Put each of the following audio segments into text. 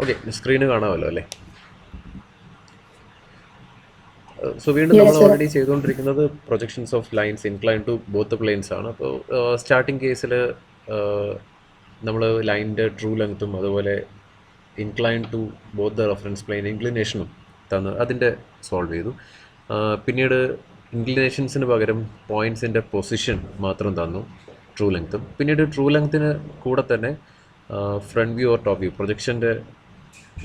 Okay, screen കാണാമല്ലോ അല്ലേ? So വീണ്ടും Yes, നമ്മൾ sir. ഓൾറെഡി ചെയ്തുകൊണ്ടിരിക്കുന്നത് projections of lines incline to both planes ആണ്. അപ്പോൾ സ്റ്റാർട്ടിങ് കേസിൽ നമ്മൾ ലൈനിൻ്റെ ട്രൂ ലെങ്ത്തും അതുപോലെ incline to both the reference plane ഇൻക്ലിനേഷനും തന്ന് അതിൻ്റെ സോൾവ് ചെയ്തു. പിന്നീട് ഇൻക്ലിനേഷൻസിന് പകരം പോയിൻറ്റ്സിൻ്റെ പൊസിഷൻ മാത്രം തന്നു, ട്രൂ ലെങ്ത്തും. പിന്നീട് ട്രൂ ലെങ്ത്തിന് കൂടെ തന്നെ front view or top view പ്രൊജക്ഷൻ്റെ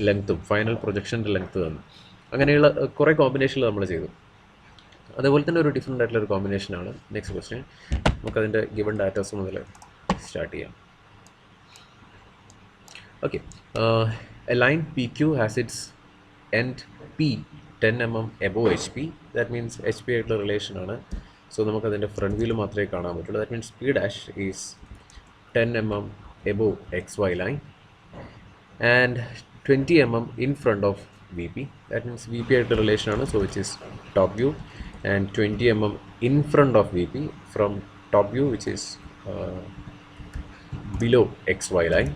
ലെങ്ത്തും ഫൈനൽ പ്രൊജക്ഷൻ്റെ ലെങ്ത്ത് തന്നു. അങ്ങനെയുള്ള കുറേ കോമ്പിനേഷനിൽ നമ്മൾ ചെയ്തു. അതേപോലെ തന്നെ ഒരു ഡിഫറെൻ്റ് ആയിട്ടുള്ള ഒരു കോമ്പിനേഷനാണ് നെക്സ്റ്റ് ക്വസ്റ്റ്യൻ. നമുക്കതിൻ്റെ ഗിവൺ ഡാറ്റാസ് മുതൽ സ്റ്റാർട്ട് ചെയ്യാം. Okay, a line PQ has its end P 10 mm above HP. That means HP ആയിട്ടുള്ള റിലേഷൻ ആണ്. സോ നമുക്കതിൻ്റെ ഫ്രണ്ട് വ്യൂവിൽ മാത്രമേ കാണാൻ പറ്റുള്ളൂ. ദാറ്റ് മീൻസ് P ഡാഷ് is 10 mm above XY line and 20 mm in front of VP. That means VP ആയിട്ടുള്ള relation ആണ്. So which is top view and 20 mm in front of VP from top view which is below XY line.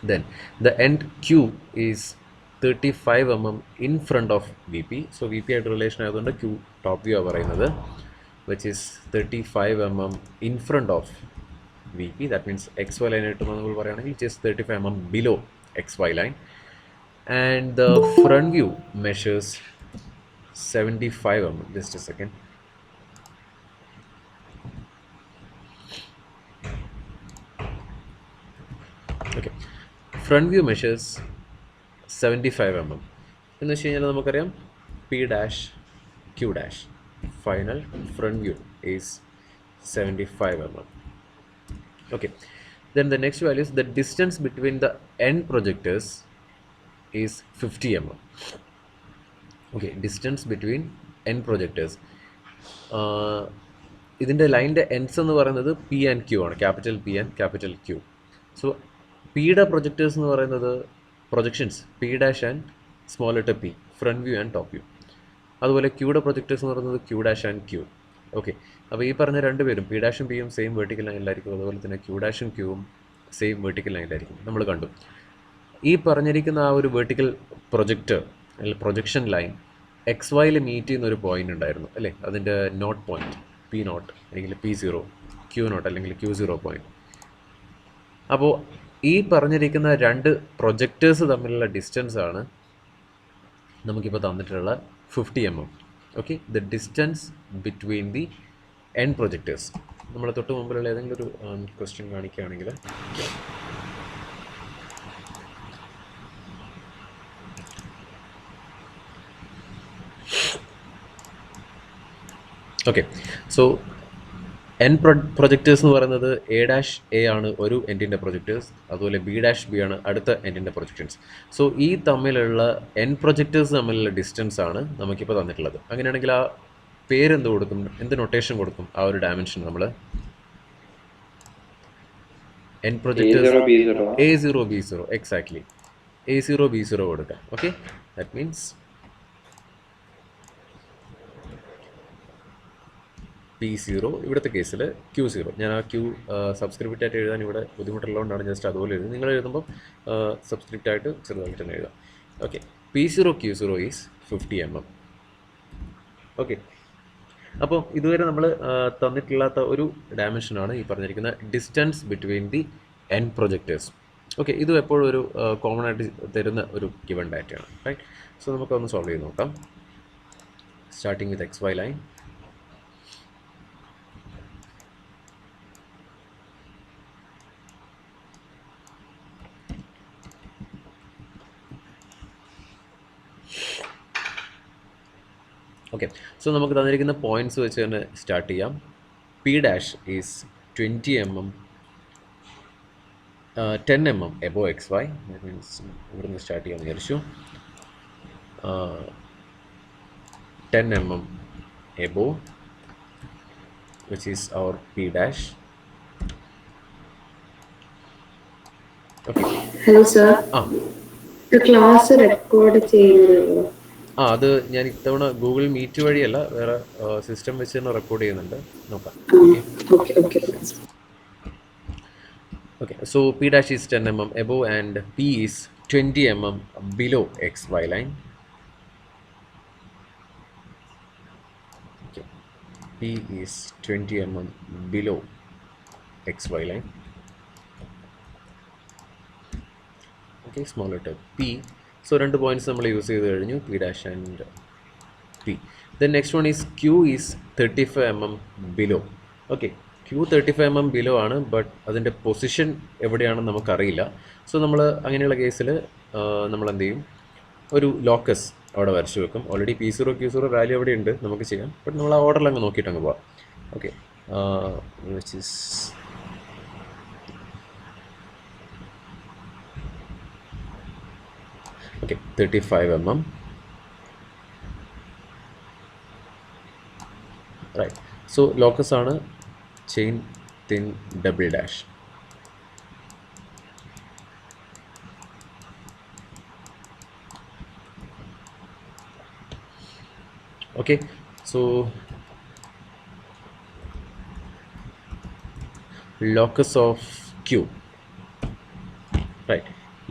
Then the end Q is 35 mm in front of VP. So VP ആയിട്ട് relation ആയതുകൊണ്ട് Q top view ആണ് പറയുന്നത്, which is 35 mm in front of VP. That means XY line ആയിട്ട് നമ്മൾ പറയുകയാണെങ്കിൽ which is 35 mm below XY line. And the front view measures 75 mm. Just a second. Okay. Front view measures 75 mm എന്ന് വെച്ച് കഴിഞ്ഞാൽ നമുക്കറിയാം P dash Q dash final front view is 75 mm. Okay, then the next value is the distance between the end projectors is 50 mm. Okay, distance between end projectors. ഇതിൻ്റെ ലൈനിൻ്റെ ends എന്ന് പറയുന്നത് P and Q ആണ്, capital P and capital Q. So പിയുടെ projectors എന്ന് പറയുന്നത് projections P dash and small letter P, front view and top view. അതുപോലെ Qയുടെ പ്രൊജക്ടേഴ്സ് എന്ന് പറയുന്നത് Q dash and Q. Okay, അപ്പോൾ ഈ പറഞ്ഞ രണ്ടുപേരും P ഡാഷും Pയും സെയിം വെർട്ടിക്കൽ ലൈനിലായിരിക്കും, അതുപോലെ തന്നെ Q ഡാഷും Qയും സെയിം വെർട്ടിക്കൽ ലൈനിലായിരിക്കും. നമ്മൾ കണ്ടു ഈ പറഞ്ഞിരിക്കുന്ന ആ ഒരു വെർട്ടിക്കൽ പ്രൊജക്ടർ അല്ലെങ്കിൽ പ്രൊജക്ഷൻ ലൈൻ XYയിൽ മീറ്റ് ചെയ്യുന്ന ഒരു പോയിന്റ് ഉണ്ടായിരുന്നു അല്ലേ, അതിൻ്റെ നോട്ട് പോയിന്റ് P0 അല്ലെങ്കിൽ P0, Q0 അല്ലെങ്കിൽ Q0 പോയിന്റ്. അപ്പോൾ ഈ പറഞ്ഞിരിക്കുന്ന രണ്ട് പ്രൊജക്ടേഴ്സ് തമ്മിലുള്ള ഡിസ്റ്റൻസ് ആണ് നമുക്കിപ്പോൾ തന്നിട്ടുള്ള 50 mm. Okay, the distance between the end projectors. നമ്മൾ തൊട്ട് മുമ്പിലുള്ള ഏതെങ്കിലും ഒരു ക്വസ്റ്റ്യൻ കാണിക്കുകയാണെങ്കിൽ ഓക്കെ, സോ എൻ പ്രൊജക്ടേഴ്സ് എന്ന് പറയുന്നത് A ഡാഷ് A ആണ് ഒരു എൻഡിൻ്റെ പ്രൊജക്ടേഴ്സ്, അതുപോലെ B ഡാഷ് B ആണ് അടുത്ത എൻഡിൻ്റെ പ്രൊജക്ടേഴ്സ്. സോ ഈ തമ്മിലുള്ള എൻ പ്രൊജക്ടേഴ്സ് തമ്മിലുള്ള ഡിസ്റ്റൻസ് ആണ് നമുക്കിപ്പോൾ തന്നിട്ടുള്ളത്. അങ്ങനെയാണെങ്കിൽ ആ പേരെന്ത് കൊടുക്കും, എന്ത് നൊട്ടേഷൻ കൊടുക്കും ആ ഒരു ഡയമെൻഷൻ? നമ്മൾ N projectors A0 B0, exactly A0 B0 കൊടുക്കാം. ഓക്കെ, ദാറ്റ് മീൻസ് P0, ഇവിടുത്തെ കേസിൽ Q0. ഞാൻ ആ Q സബ്സ്ക്രിപ്റ്റ് ആയിട്ട് എഴുതാൻ ഇവിടെ ബുദ്ധിമുട്ടുള്ളതുകൊണ്ടാണ് ജസ്റ്റ് അതുപോലെ എഴുതുന്നത്. നിങ്ങൾ എഴുതുമ്പോൾ സബ്സ്ക്രിപ്റ്റ് ആയിട്ട് ചെറുതായിട്ട് തന്നെ എഴുതാം. Okay, P0 Q0 is 50 mm. Okay, അപ്പോൾ ഇതുവരെ നമ്മൾ തന്നിട്ടില്ലാത്ത ഒരു ഡയമെൻഷനാണ് ഈ പറഞ്ഞിരിക്കുന്ന distance between the end projectors. Okay, ഇതും എപ്പോഴും ഒരു കോമൺ ആയിട്ട് തരുന്ന ഒരു ഗിവൺ ഡാറ്റയാണ്, റൈറ്റ്? സോ നമുക്കൊന്ന് സോൾവ് ചെയ്ത് നോക്കാം. Starting with XY line. Okay, so നമുക്ക് തന്നിരിക്കുന്ന പോയിൻറ്റ്സ് വെച്ച് തന്നെ സ്റ്റാർട്ട് ചെയ്യാം. P ഡാഷ് is 20 mm 10 mm above XY. That means ഇവിടുന്ന് സ്റ്റാർട്ട് ചെയ്യാമെന്ന് വിചാരിച്ചു. 10 mm above which is our P dash. Okay, hello sir, class record ചെയ്യുന്നുണ്ടോ? അത് ഞാൻ ഇത്തവണ ഗൂഗിൾ മീറ്റ് വഴിയല്ല, വേറെ സിസ്റ്റം വെച്ച് തന്നെ റെക്കോർഡ് ചെയ്യുന്നുണ്ട്. നോക്കാം. Okay. Okay, so P dash is 10 mm above and P is 20 mm below XY line. Okay, P is 20 mm below XY line. Okay, small letter P. So, two points നമ്മൾ use ചെയ്ത് കഴിഞ്ഞു, P dash and P. The next one is Q is 35 mm below. Okay, Q 35 mm below ആണ്, but അതിൻ്റെ position എവിടെയാണെന്ന് നമുക്കറിയില്ല. So നമ്മൾ അങ്ങനെയുള്ള കേസിൽ നമ്മൾ എന്ത് ചെയ്യും, ഒരു ലോക്കസ് അവിടെ വരച്ചു വെക്കും. ഓൾറെഡി P0 Q0 വാല്യൂ അവിടെ ഉണ്ട്, നമുക്ക് ചെയ്യാം. ബട്ട് നമ്മൾ ആ ഓർഡറിൽ അങ്ങ് നോക്കിയിട്ട് അങ്ങ് പോവാം. Okay, which is okay 35 mm, right. So locus ആണ് chain thin double dash. Okay, so locus of Q, right,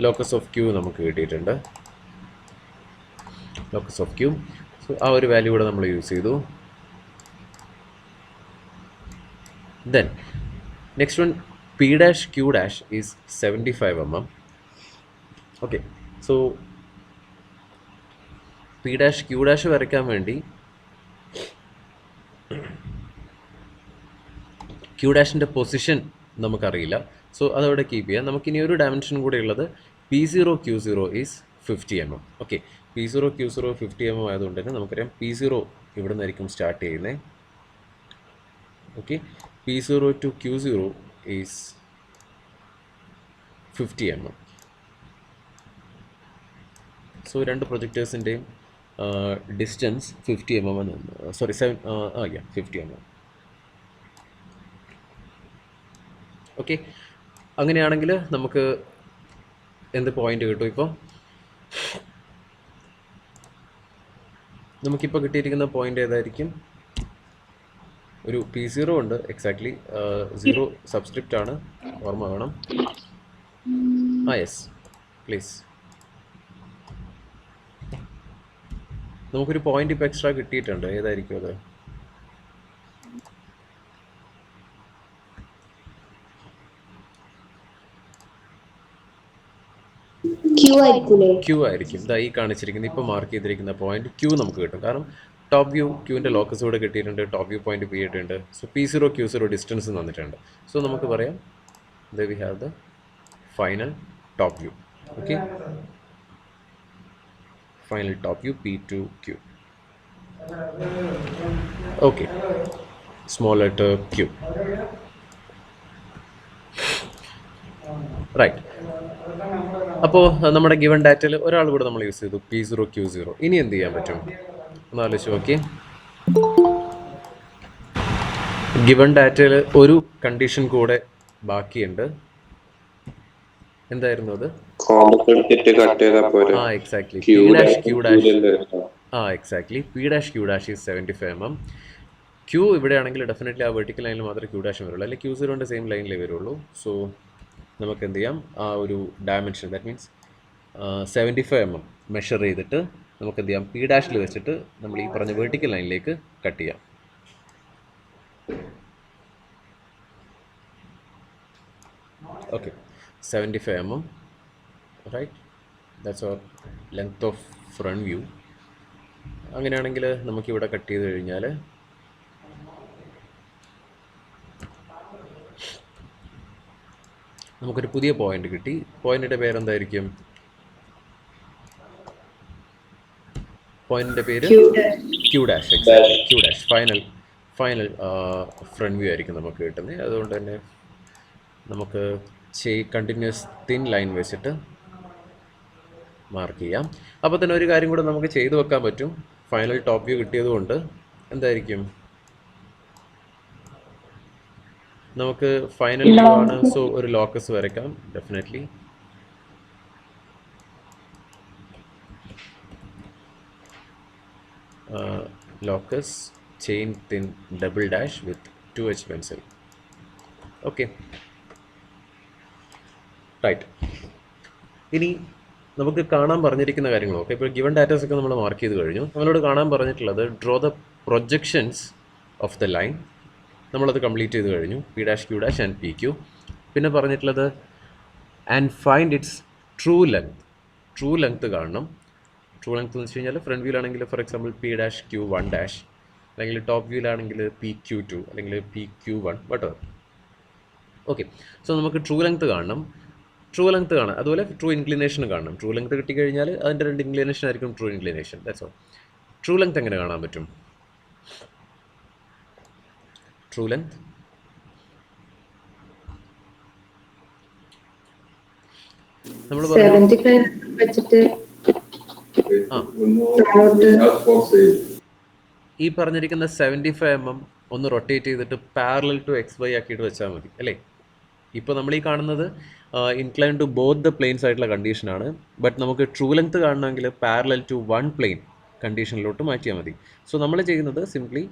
locus of Q നമുക്ക് കിട്ടിയിട്ടുണ്ട്, locus of Q. സോ ആ ഒരു വാല്യൂ കൂടെ നമ്മൾ യൂസ് ചെയ്തു. Then next one, P dash Q dash is 75 mm. Okay, so P dash Q dash വരയ്ക്കാൻ വേണ്ടി Q ഡാഷിൻ്റെ position നമുക്കറിയില്ല. സോ അതവിടെ കീപ്പ് ചെയ്യാം. നമുക്കിനി ഒരു ഡയമെൻഷൻ കൂടെ ഉള്ളത് P0 Q0 is 50 mm. Okay, P0 Q0 50 mm ആയതുകൊണ്ട് തന്നെ നമുക്കറിയാം P0 ഇവിടെ നിന്നായിരിക്കും സ്റ്റാർട്ട് ചെയ്യുന്നത്. Okay, P0 to Q0 is 50 mm. So രണ്ട് പ്രൊജക്ടേഴ്സിൻ്റെയും ഡിസ്റ്റൻസ് 50 mm എന്ന്, സോറി 50 mm. ഓക്കെ, അങ്ങനെയാണെങ്കിൽ നമുക്ക് എന്ത് പോയിന്റ് കിട്ടും? ഇപ്പോൾ നമുക്കിപ്പോൾ കിട്ടിയിരിക്കുന്ന പോയിന്റ് ഏതായിരിക്കും? ഒരു P0 ഉണ്ട്, എക്സാക്ട്ലി 0 സബ്സ്ക്രിപ്റ്റ് ആണ്, ഓർമ്മ വേണം. Yes please. നമുക്കൊരു പോയിന്റ് ഇപ്പോൾ എക്സ്ട്രാ കിട്ടിയിട്ടുണ്ട്, ഏതായിരിക്കും അത്? Q ആയിരിക്കും. ഇതാ ഈ കാണിച്ചിരിക്കുന്ന, ഇപ്പോൾ മാർക്ക് ചെയ്തിരിക്കുന്ന പോയിന്റ് Q നമുക്ക് കിട്ടും. കാരണം ടോപ്പ് വ്യൂ Qൻ്റെ ലോക്കസ് കൂടെ കിട്ടിയിട്ടുണ്ട്, ടോപ്പ് വ്യൂ പോയിന്റ് P ഇട്ടുണ്ട്. സോ P0 Q0 ഡിസ്റ്റൻസ് തന്നിട്ടുണ്ട്. സോ നമുക്ക് പറയാം we have the final top view. Okay, final top view P to Q. Okay, small letter Q, right. അപ്പോൾ നമ്മുടെ ഗിവൺ ഡാറ്റയിൽ ഒരാൾ കൂടെ നമ്മൾ യൂസ് ചെയ്തു, P0 Q0. ഇനി എന്ത് ചെയ്യാൻ പറ്റും ഒന്ന് ആലോചിച്ച് നോക്കി. ഗിവൺ ഡാറ്റയിൽ ഒരു കണ്ടീഷൻ കൂടെ ബാക്കിയുണ്ട്. എന്തായിരുന്നു അത്? Exactly exactly P dash Q dash is 75 mm. Q ഇവിടെയാണെങ്കിൽ ഡെഫിനറ്റ്ലി ആ വെർട്ടിക്കൽ ലൈനിൽ മാത്രമേ Q dash വരുള്ളൂ, അല്ലെങ്കിൽ Q0ൻ്റെ സെയിം ലൈനിലേ വരുള്ളൂ. സോ നമുക്ക് എന്ത് ചെയ്യാം, ആ ഒരു dimension, that means 75 mm measure ചെയ്തിട്ട് നമുക്ക് എന്ത് ചെയ്യാം, P ഡാഷിൽ വെച്ചിട്ട് നമ്മൾ ഈ പറഞ്ഞ വെർട്ടിക്കൽ ലൈനിലേക്ക് കട്ട് ചെയ്യാം. Okay, 75 mm, right, that's our length of front view. അങ്ങനെയാണെങ്കിൽ നമുക്കിവിടെ കട്ട് ചെയ്ത് കഴിഞ്ഞാൽ നമുക്കൊരു പുതിയ പോയിന്റ് കിട്ടി. പോയിന്റിൻ്റെ പേരെന്തായിരിക്കും? പോയിന്റിൻ്റെ പേര് Q dash. Exactly Q dash. Final front view ആയിരിക്കും നമുക്ക് കിട്ടുന്നത്. അതുകൊണ്ട് തന്നെ നമുക്ക് കണ്ടിന്യൂസ് തിൻ ലൈൻ വെച്ചിട്ട് മാർക്ക് ചെയ്യാം. അപ്പോൾ തന്നെ ഒരു കാര്യം കൂടെ നമുക്ക് ചെയ്തു വെക്കാൻ പറ്റും. ഫൈനൽ ടോപ്പ് വ്യൂ കിട്ടിയതുകൊണ്ട് എന്തായിരിക്കും, നമുക്ക് ഫൈനൽ വ്യൂ ആണ്. സോ ഒരു ലോക്കസ് വരയ്ക്കാം, definitely. Locus chain thin double dash with 2H pencil. Okay, right. ഇനി നമുക്ക് കാണാൻ പറഞ്ഞിരിക്കുന്ന കാര്യങ്ങളൊക്കെ ഇപ്പോൾ ഗിവൺ ഡാറ്റാസ് ഒക്കെ നമ്മൾ മാർക്ക് ചെയ്ത് കഴിഞ്ഞു. നമ്മളോട് കാണാൻ പറഞ്ഞിട്ടുള്ളത് draw the projections of the line, നമ്മളത് കംപ്ലീറ്റ് ചെയ്ത് കഴിഞ്ഞു. P dash Q dash and P Q. പിന്നെ പറഞ്ഞിട്ടുള്ളത് and find its true length. True length കാണണം. ട്രൂ ലെങ്ത് എന്ന് വെച്ച് കഴിഞ്ഞാൽ ഫ്രണ്ട് വ്യൂലാണെങ്കിൽ for example P dash Q one dash, അല്ലെങ്കിൽ ടോപ്പ് വ്യൂലാണെങ്കിൽ പി ക്യൂ ടു, അല്ലെങ്കിൽ P Q one, whatever. Okay, so നമുക്ക് ട്രൂ ലെങ്ത് കാണണം. ട്രൂ ലെങ്ത് കാണാം, അതുപോലെ ട്രൂ ഇൻക്ലിനേഷൻ കാണണം. ട്രൂ ലെങ്ത് കിട്ടിക്കഴിഞ്ഞാൽ അതിൻ്റെ 2 ഇൻക്ലിനേഷൻ ആയിരിക്കും true inclination. That's all. True length എങ്ങനെ കാണാൻ പറ്റും? ട്രൂ ലെങ്ത് നമ്മൾ 75 വെച്ചിട്ട് ഈ പറഞ്ഞിരിക്കുന്ന 75 mm ഒന്ന് റൊട്ടേറ്റ് ചെയ്തിട്ട് പാരലൽ ടു XY ആക്കിയിട്ട് വെച്ചാൽ മതി അല്ലേ. ഇപ്പോൾ നമ്മൾ ഈ കാണുന്നത് incline to both the planes ആയിട്ടുള്ള കണ്ടീഷനാണ്. ബട്ട് നമുക്ക് ട്രൂ ലെങ്ത് കാണണമെങ്കിൽ പാരലൽ ടു വൺ പ്ലെയിൻ കണ്ടീഷനിലോട്ട് മാറ്റിയാൽ മതി. സോ നമ്മൾ ചെയ്യുന്നത് സിംപ്ലി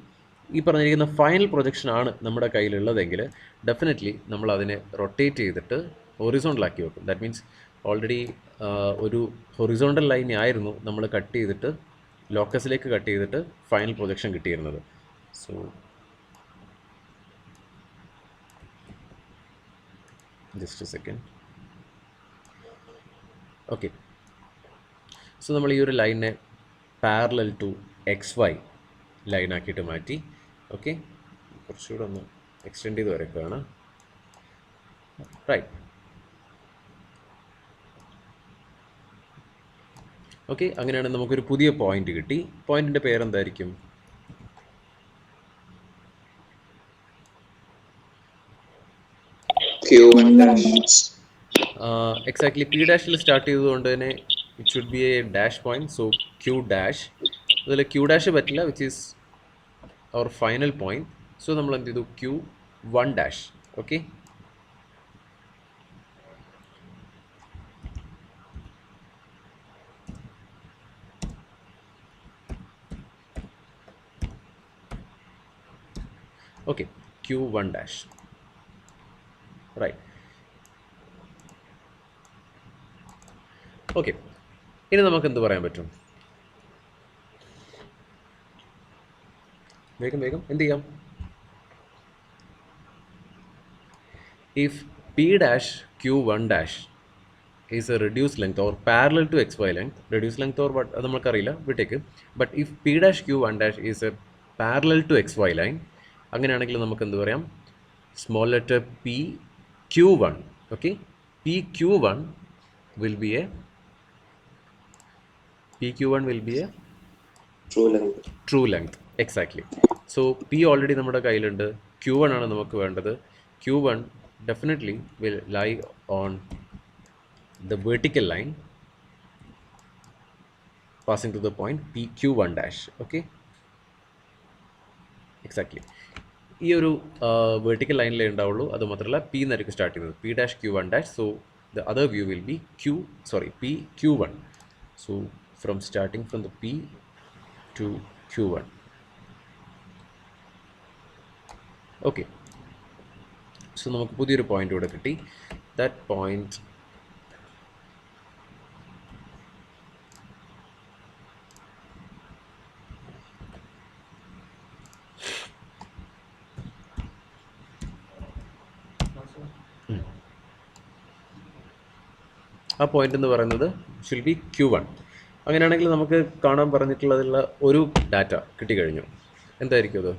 ഈ പറഞ്ഞിരിക്കുന്ന ഫൈനൽ പ്രൊജക്ഷൻ ആണ് നമ്മുടെ കയ്യിലുള്ളതെങ്കിൽ ഡെഫിനറ്റ്ലി നമ്മൾ അതിനെ റൊട്ടേറ്റ് ചെയ്തിട്ട് ഹൊറിസോണ്ടലാക്കി വെക്കും. ദാറ്റ് മീൻസ് ഓൾറെഡി ഒരു ഹൊറിസോണ്ടൽ ലൈൻ ആയിരുന്നു നമ്മൾ കട്ട് ചെയ്തിട്ട് ലോക്കസിലേക്ക് കട്ട് ചെയ്തിട്ട് ഫൈനൽ പ്രൊജക്ഷൻ കിട്ടിയിരുന്നത്. So just a second. Okay, so നമ്മൾ ഈ ഒരു ലൈനെ പാരലൽ ടു XY ലൈനാക്കിയിട്ട് മാറ്റി. ഓക്കെ, കുറച്ചുകൂടെ ഒന്ന് എക്സ്റ്റെൻഡ് ചെയ്ത് വരയ്ക്കുകയാണ്. റൈറ്റ്. ഓക്കെ, അങ്ങനെയാണെങ്കിൽ നമുക്കൊരു പുതിയ പോയിന്റ് കിട്ടി. പോയിന്റിൻ്റെ പേരെന്തായിരിക്കും? എക്സാക്ട്ലി പി ഡാഷിൽ സ്റ്റാർട്ട് ചെയ്തതുകൊണ്ട് തന്നെ it should be a dash point. So Q dash. അതിൽ ക്യൂ ഡാഷ് പറ്റില്ല, which is our final point. So നമ്മൾ എന്ത് ചെയ്തു? Q one dash. Okay, okay, Q one dash. Right. Okay, ഇനി നമുക്ക് എന്ത് പറയാൻ പറ്റും? വേഗം വേഗം എന്ത് ചെയ്യാം? If P dash Q one dash is a reduce length or parallel to XY length, reduce length or what അത് നമുക്കറിയില്ല, വിട്ടേക്ക്. But if P dash Q one dash is a parallel to XY line, അങ്ങനെയാണെങ്കിൽ നമുക്ക് എന്ത് പറയാം? Small letter P Q one. Okay, P Q one will be a true length. Exactly. So P already നമ്മുടെ കയ്യിലുണ്ട്, Q one ആണ് നമുക്ക് വേണ്ടത്. Q one definitely will lie on the vertical line passing to the point PQ1 dash. Okay, exactly. ഈ ഒരു vertical ലൈനിലേ ഉണ്ടാവുള്ളൂ. അത് മാത്രമല്ല പി എന്നായിരിക്കും സ്റ്റാർട്ട് ചെയ്യുന്നത്, P dash Q one dash. So the other view will be P Q one. So from starting from the P to Q one. Okay, so നമുക്ക് പുതിയൊരു point ഇവിടെ കിട്ടി. ദാറ്റ് പോയിന്റ് ആ പോയിന്റ് എന്ന് പറയുന്നത് should be Q1. അങ്ങനെയാണെങ്കിൽ നമുക്ക് കാണാൻ പറഞ്ഞിട്ടുള്ളതിലുള്ള ഒരു ഡാറ്റ കിട്ടിക്കഴിഞ്ഞു. എന്തായിരിക്കും അത്?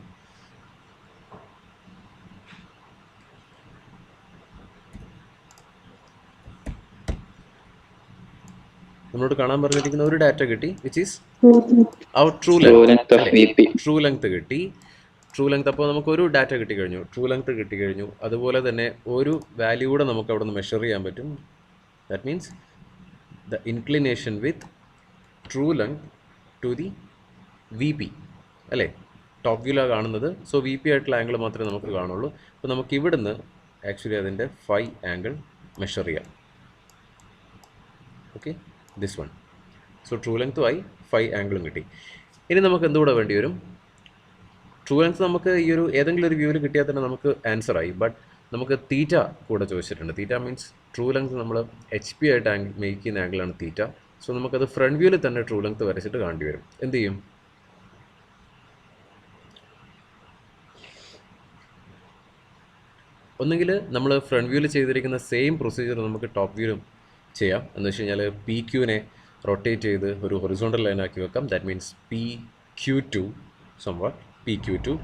നമ്മളോട് കാണാൻ പറഞ്ഞിരിക്കുന്ന ഒരു ഡാറ്റ കിട്ടി, which is our true length കിട്ടി. ട്രൂ ലെങ്ത് അപ്പോൾ നമുക്ക് ഒരു ഡാറ്റ കിട്ടിക്കഴിഞ്ഞു, ട്രൂ ലെങ്ത് കിട്ടിക്കഴിഞ്ഞു. അതുപോലെ തന്നെ ഒരു വാല്യൂ കൂടെ നമുക്ക് അവിടെ നിന്ന് മെഷർ ചെയ്യാൻ പറ്റും. That means the inclination with true length to the VP അല്ലേ. ടോപ്പ് വ്യൂലാണ് കാണുന്നത്. സോ VP ആയിട്ടുള്ള ആംഗിൾ മാത്രമേ നമുക്ക് കാണുള്ളൂ. അപ്പോൾ നമുക്ക് ഇവിടുന്ന് ആക്ച്വലി അതിൻ്റെ ഫൈ ആംഗിൾ മെഷർ ചെയ്യാം. Okay, this one. So true ലെങ്ത്തും ആയി, ഫൈ ആംഗിളും കിട്ടി. ഇനി നമുക്ക് എന്തുകൂടെ വേണ്ടി വരും? ട്രൂ ലെങ്ത് നമുക്ക് ഈ ഒരു ഏതെങ്കിലും ഒരു വ്യൂവിൽ കിട്ടിയാൽ തന്നെ നമുക്ക് ആൻസർ ആയി. ബട്ട് നമുക്ക് തീറ്റ കൂടെ ചോദിച്ചിട്ടുണ്ട്. തീറ്റ മീൻസ് ട്രൂ ലെങ്ത് നമ്മൾ HP ആയിട്ട് മേക്ക് ചെയ്യുന്ന ആംഗിളാണ് തീറ്റ. സോ നമുക്കത് ഫ്രണ്ട് വ്യൂവിൽ തന്നെ ട്രൂ ലെങ്ത് വരച്ചിട്ട് കാണേണ്ടി വരും. എന്ത് ചെയ്യും? ഒന്നുകിൽ നമ്മൾ ഫ്രണ്ട് വ്യൂവിൽ ചെയ്തിരിക്കുന്ന സെയിം പ്രൊസീജിയർ നമുക്ക് ടോപ്പ് വ്യൂവിലും ചെയ്യാം. എന്ന് വെച്ച് കഴിഞ്ഞാൽ PQനെ റൊട്ടേറ്റ് ചെയ്ത് ഒരു ഹൊറിസോണ്ടൽ ലൈനാക്കി വെക്കാം. That means PQ2 somewhat PQ2.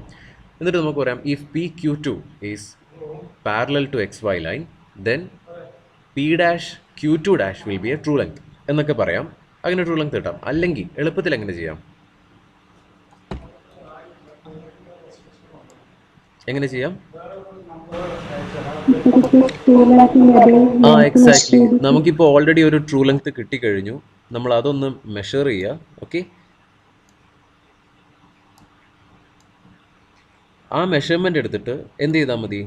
എന്നിട്ട് നമുക്ക് പറയാം if PQ2 is parallel to XY line then P'Q2' will be a true length എന്നൊക്കെ പറയാം. അങ്ങനെ ട്രൂ ലെങ്ത് കിട്ടാം. അല്ലെങ്കിൽ എളുപ്പത്തിൽ എങ്ങനെ ചെയ്യാം? എങ്ങനെ ചെയ്യാം? എക്സാക്ട്ലി. നമുക്കിപ്പോൾ ഓൾറെഡി ഒരു ട്രൂ ലെങ്ത് കിട്ടിക്കഴിഞ്ഞു. നമ്മൾ അതൊന്ന് മെഷർ ചെയ്യുക. ഓക്കെ, ആ മെഷർമെന്റ് എടുത്തിട്ട് എന്ത് ചെയ്താൽ മതി?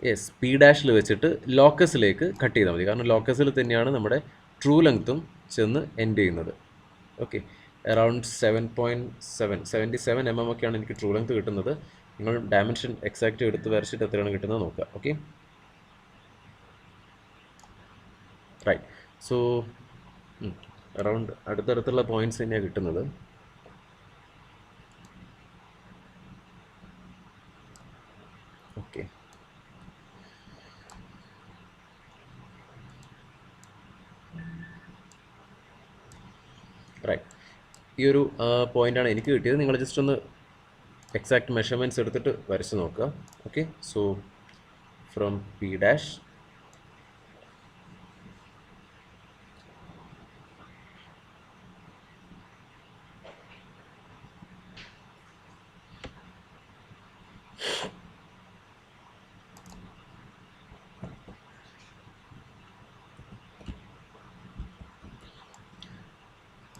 യെസ്, P' വെച്ചിട്ട് ലോക്കസിലേക്ക് കട്ട് ചെയ്താൽ മതി. കാരണം ലോക്കസിൽ തന്നെയാണ് നമ്മുടെ ട്രൂ ലെങ്ത്തും ചെന്ന് എൻഡ് ചെയ്യുന്നത്. ഓക്കെ, അറൗണ്ട് 77 mm ഒക്കെയാണ് എനിക്ക് ട്രൂ ലെങ്ത് കിട്ടുന്നത്. നിങ്ങൾ ഡയമെൻഷൻ എക്സാക്റ്റ് എടുത്ത് വരച്ചിട്ട് എത്രയാണ് കിട്ടുന്നത് നോക്കുക. Okay, right. സോ അറൗണ്ട് അടുത്തടുത്തുള്ള പോയിന്റ്സ് തന്നെയാണ് കിട്ടുന്നത്. Okay, right. ഈ ഒരു പോയിൻ്റാണ് എനിക്ക് കിട്ടിയത്. നിങ്ങൾ ജസ്റ്റ് ഒന്ന് എക്സാക്ട് മെഷർമെൻറ്റ്സ് എടുത്തിട്ട് വരച്ച് നോക്കുക. Okay, so from P',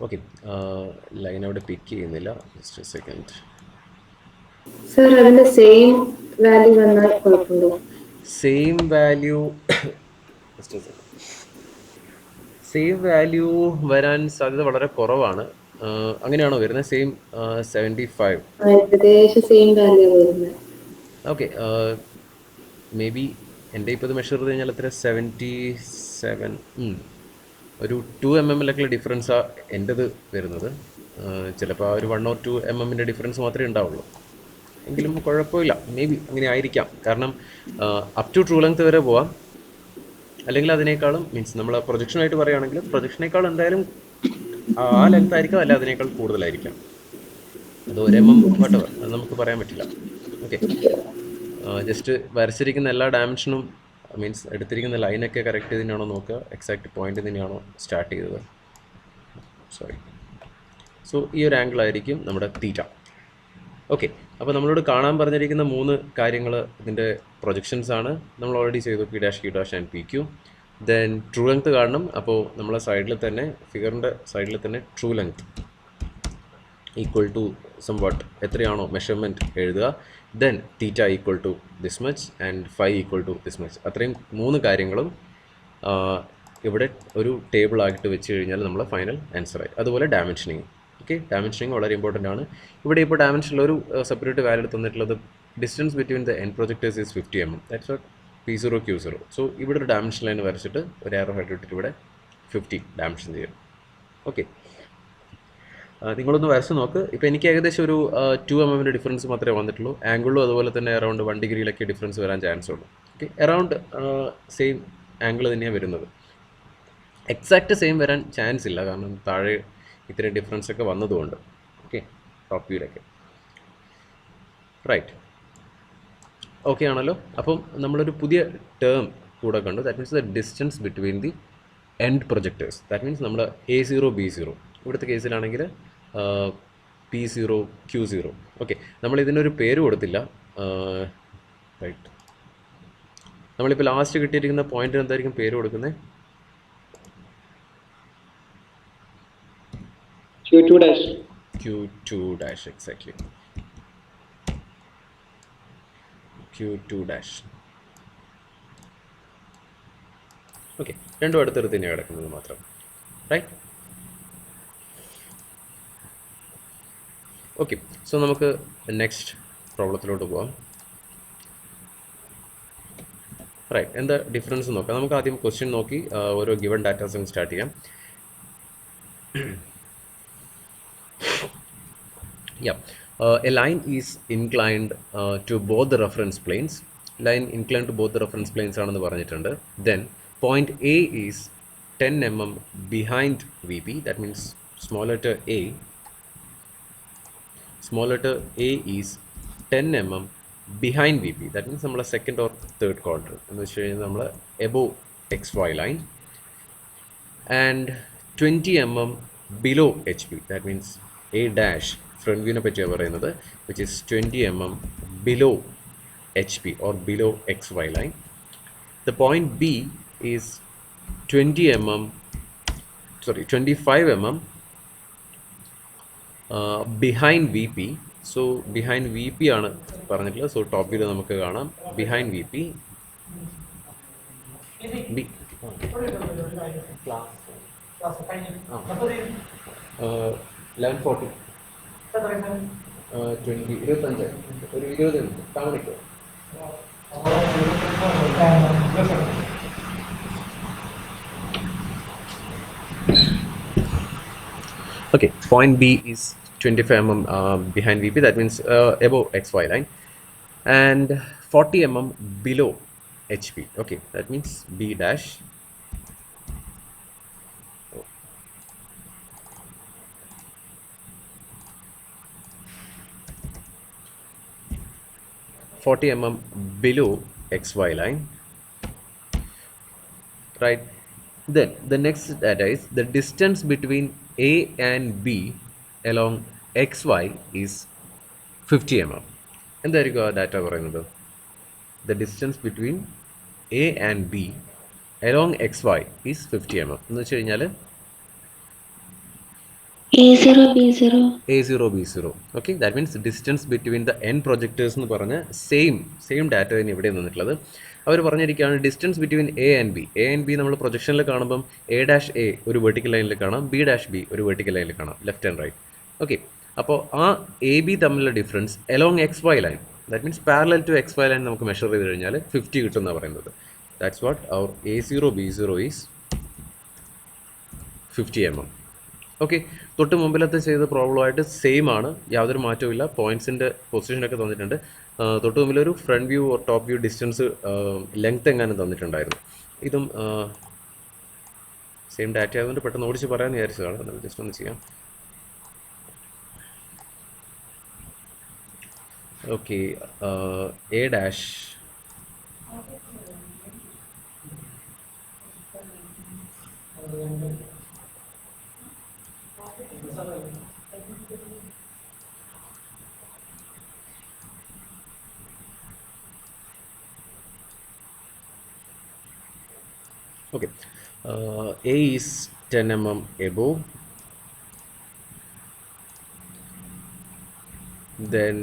okay, line അവിടെ പിക്ക് ചെയ്യുന്നില്ല. Just a second. സർ അതിന്റെ സെയിം വാല്യൂ വന്നാൽ കുഴപ്പമുണ്ടോ? സെയിം വാല്യൂ സെയിം വാല്യൂ വരാൻ സാധ്യത വളരെ കുറവാണ്. അങ്ങനെയാണോ വരുന്നത്? സെയിം 75 ഏകദേശം സെയിം വാല്യൂ വരുന്നത്. ഓക്കെ, മേ ബി എൻ്റെ ഇപ്പോൾ ഇത് മെഷർ ചെയ്ത് കഴിഞ്ഞാൽ എത്ര 77, ഒരു 2 mm ഡിഫറൻസാണ് എൻ്റെത് വരുന്നത്. ചിലപ്പോൾ ആ ഒരു 1 or 2 mm ഡിഫറൻസ് മാത്രമേ ഉണ്ടാവുള്ളൂ. എങ്കിലും കുഴപ്പമില്ല, മേ ബി അങ്ങനെ ആയിരിക്കാം. കാരണം അപ് ടു ട്രൂ ലെങ്ത് വരെ പോവാം. അല്ലെങ്കിൽ അതിനേക്കാളും മീൻസ് നമ്മൾ പ്രൊജക്ഷനായിട്ട് പറയുകയാണെങ്കിൽ പ്രൊജക്ഷനേക്കാൾ എന്തായാലും ആ ലെങ്ത് ആയിരിക്കാം, അല്ല അതിനേക്കാൾ കൂടുതലായിരിക്കാം. അത് 1 mm വട്ടവർ, അത് നമുക്ക് പറയാൻ പറ്റില്ല. ഓക്കെ, ജസ്റ്റ് വരച്ചിരിക്കുന്ന എല്ലാ ഡയമെൻഷനും മീൻസ് എടുത്തിരിക്കുന്ന ലൈനൊക്കെ കറക്റ്റ് തന്നെയാണോ നോക്കുക, എക്സാക്ട് പോയിന്റ് തന്നെയാണോ സ്റ്റാർട്ട് ചെയ്തത്. സോറി. സോ ഈ ഒരു ആംഗിൾ ആയിരിക്കും നമ്മുടെ തീറ്റ. ഓക്കെ, അപ്പോൾ നമ്മളോട് കാണാൻ പറഞ്ഞിരിക്കുന്ന 3 കാര്യങ്ങൾ ഇതിൻ്റെ പ്രൊജക്ഷൻസ് ആണ്. നമ്മൾ ഓൾറെഡി ചെയ്തു P', Q' and PQ. Then true length കാണണം. അപ്പോൾ നമ്മളെ സൈഡിൽ തന്നെ ഫിഗറിൻ്റെ സൈഡിൽ തന്നെ true length equal to somewhat എത്രയാണോ മെഷർമെൻറ്റ് എഴുതുക. Then theta equal to this much and phi equal to this much. അത്രയും 3 കാര്യങ്ങളും ഇവിടെ ഒരു ടേബിളായിട്ട് വെച്ച് കഴിഞ്ഞാൽ നമ്മളെ ഫൈനൽ ആൻസറായി. അതുപോലെ ഡയമെൻഷനിങ്. ഓക്കെ, ഡയമെൻഷനിങ് വളരെ ഇമ്പോർട്ടൻ്റ് ആണ്. ഇവിടെ ഇപ്പോൾ ഡയമെൻഷനിൽ ഒരു സെപ്പറേറ്റ് വാല്യൂ തന്നിട്ടുള്ളത് distance between the end projectors is 50 mm. That's what P0 Q0. So ഇവിടെ ഒരു ഡയമെൻഷൻ ലൈൻ വരച്ചിട്ട് ഒരു ആരോ ഹെഡ് ഇട്ടിട്ട് ഇവിടെ 50 ഡയമെൻഷൻ ചെയ്യും. ഓക്കെ, നിങ്ങളൊന്ന് വരച്ച് നോക്ക്. ഇപ്പോൾ എനിക്ക് ഏകദേശം ഒരു 2 mm ഡിഫറൻസ് മാത്രമേ വന്നിട്ടുള്ളൂ. ആംഗിളും അതുപോലെ തന്നെ അറൗണ്ട് 1 ഡിഗ്രിയിലൊക്കെ ഡിഫറൻസ് വരാൻ ചാൻസ് ഉള്ളൂ. ഓക്കെ, അറൗണ്ട് സെയിം ആംഗിൾ തന്നെയാണ് വരുന്നത്. എക്സാക്റ്റ് സെയിം വരാൻ ചാൻസ് ഇല്ല, കാരണം താഴെ ഇത്രയും ഡിഫറൻസ് ഒക്കെ വന്നതുകൊണ്ട്. ഓക്കെ, ടോപ്പ് വ്യൂയിലൊക്കെ. റൈറ്റ്, ഓക്കെ ആണല്ലോ. അപ്പം നമ്മളൊരു പുതിയ ടേം കൂടെ കണ്ടു. That means the distance between the end projectors. That means നമ്മൾ A0 B0 ഇവിടുത്തെ കേസിലാണെങ്കിൽ P0 Q0. ഓക്കെ, നമ്മൾ ഇതിനൊരു പേര് കൊടുത്തില്ല. റൈറ്റ്, നമ്മളിപ്പോൾ ലാസ്റ്റ് കിട്ടിയിരിക്കുന്ന പോയിന്റിന് എന്തായിരിക്കും പേര് കൊടുക്കുന്നത്? Q2'. Exactly. Q2'. ഓക്കെ, രണ്ടും അടുത്തടുത്ത് തന്നെയാണ് കിടക്കുന്നത് മാത്രം. റൈറ്റ്, ഓക്കെ, സോ നമുക്ക് നെക്സ്റ്റ് പ്രോബ്ലത്തിലോട്ട് പോവാം. റൈറ്റ്, എന്താ ഡിഫറൻസ് നോക്കാം. നമുക്ക് ആദ്യം ക്വസ്റ്റ്യൻ നോക്കി ഓരോ ഗിവൺ ഡാറ്റാസും സ്റ്റാർട്ട് ചെയ്യാം. Yeah, a line is inclined to both the reference planes. Line inclined to both the reference planes ആണെന്ന് പറഞ്ഞിട്ടുണ്ട്. Then point A is 10 mm behind VP. That means small letter A. Small letter A is 10 mm behind VP. That means നമ്മളെ second or third quadrant. എന്ന് വെച്ച് കഴിഞ്ഞാൽ നമ്മൾ above XY line. And 20 mm below HP. That means A dash front view പറ്റിയാണ് പറയുന്നത്, which is 20 mm below HP or below XY line. The point B is 25 mm behind VP. So behind VP ആണ് പറഞ്ഞിട്ടുള്ളത്. So top view നമുക്ക് കാണാം behind VP. 11:40 20 25 ഒരു 20 minute കാണിക്കോ. Okay, point B is 25 mm behind VP. That means above XY line, and 40 mm below HP. Okay, that means B dash. 40 mm below XY line, right? Then the next data is the distance between A and B along XY is 50 mm. എന്തായിരിക്കും ആ data പറയുന്നത്? The distance between A and B along XY is 50 mm. എന്ന് വെച്ച് കഴിഞ്ഞാൽ A0 B0 A0 B0. Okay, that means distance between the n projectors എന്ന് പറഞ്ഞ same data തന്നെ ഇവിടെ നിന്നിട്ടുള്ളത്. അവർ പറഞ്ഞിരിക്കുകയാണ് distance between A and B. A and B നമ്മൾ പ്രൊജക്ഷനിൽ കാണുമ്പം എ ഡാഷ് എ ഒരു വെർട്ടിക്കൽ ലൈനിൽ കാണാം, ബി ഡാഷ് ബി ഒരു വെർട്ടിക്കൽ ലൈനിൽ കാണാം, ലെഫ്റ്റ് ആൻഡ് റൈറ്റ്. ഓക്കെ, അപ്പോൾ ആ എ ബി തമ്മിലുള്ള difference along X Y line, that means parallel to X Y line നമുക്ക് മെഷർ ചെയ്ത് കഴിഞ്ഞാൽ 50 കിട്ടും എന്നാണ് പറയുന്നത്. That's what our A0 B0 is 50 mm. Okay, തൊട്ട് മുമ്പിലത്തെ ചെയ്ത പ്രോബ്ലമായിട്ട് സെയിം ആണ്, യാതൊരു മാറ്റവും ഇല്ല. പോയിന്റ്സിൻ്റെ പൊസിഷനൊക്കെ തന്നിട്ടുണ്ട്. തൊട്ട് മുമ്പിലൊരു front view or top view distance length എങ്ങാനും തന്നിട്ടുണ്ടായിരുന്നു. ഇതും സെയിം ഡാറ്റ ആയതുകൊണ്ട് പെട്ടെന്ന് ഓടിച്ച് പറയാമെന്ന് വിചാരിച്ചതാണ്. നമുക്ക് ജസ്റ്റ് ഒന്ന് ചെയ്യാം. Okay, A dash okay, A is 10 mm above, then